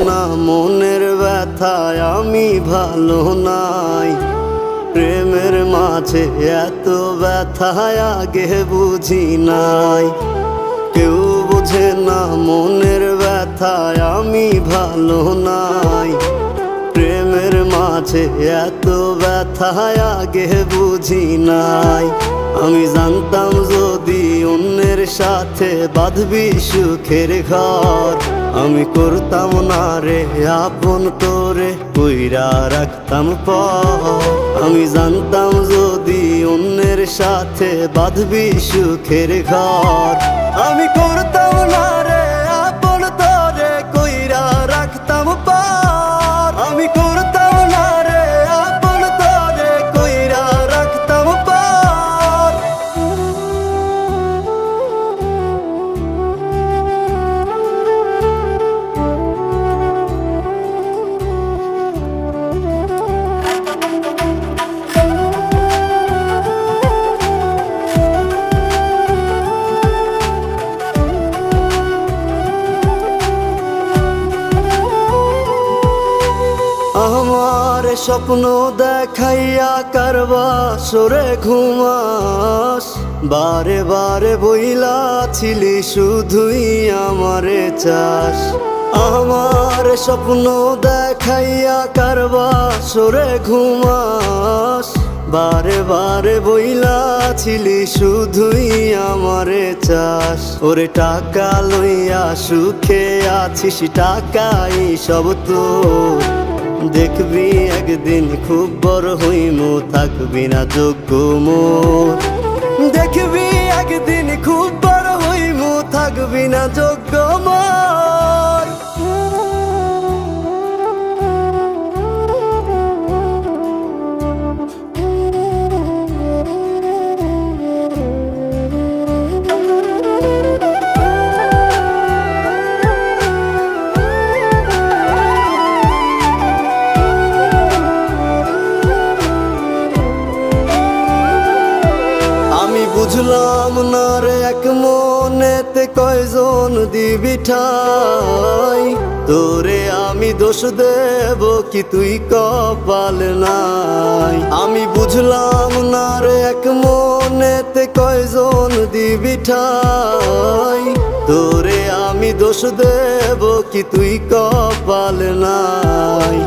না মনের ব্যথায় আমি ভালো নাই। প্রেমের মাঝে এত ব্যথায় আগে বুঝি নাই। কেউ বোঝে না মনের ব্যথায় আমি ভালো নাই। প্রেমের মাঝে এত ব্যথায় আগে বুঝি নাই। আমি জানতাম যদি অন্যের সাথে বাঁধবি সুখের ঘর, আমি করতাম না রে আপন তোরে কইরা রাখতাম পর। আমি জানতাম যদি অন্যের সাথে বাঁধবি সুখের ঘর, আমি করতাম না রে আপন তোরে কইরা রাখতাম পর। আমি করতাম না রে আপন তোরে কইরা রাখতাম পর। আমার স্বপ্ন দেখাইয়া কারবা সরে ঘুমাস, বারে বারে বইলা ছিলি শুধুই আমারে চাস। আমার স্বপ্ন দেখাইয়া কারবা সরে ঘুমাস, বারে বারে বইলা ছিলি শুধুই আমারে চাস। ওরে টাকা লইয়া সুখে আছিস, টাকাই সব তোর। দেখবি একদিন খুব বড় হইমু, থাকবি না যোগ্য মোর। দেখবি একদিন খুব বড় হইমু, থাকবি না যোগ্য মোর। বুঝলাম না রে এক মনেতে কয়জন দিবি ঠাই, তোরে আমি দোষ দেব কি তুই কপাল নাই। আমি বুঝলাম না রে এক মনেতে কয়জন দিবি ঠাই, তোরে আমি দোষ দেব কি তুই কপাল নাই।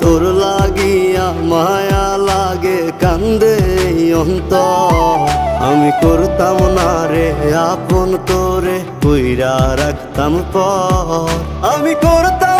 তোর লাগিয়া মায়া লাগে কান্দে অন্তর, আমি করতাম না রে আপন তোরে কইরা রাখতাম পর। আমি করতাম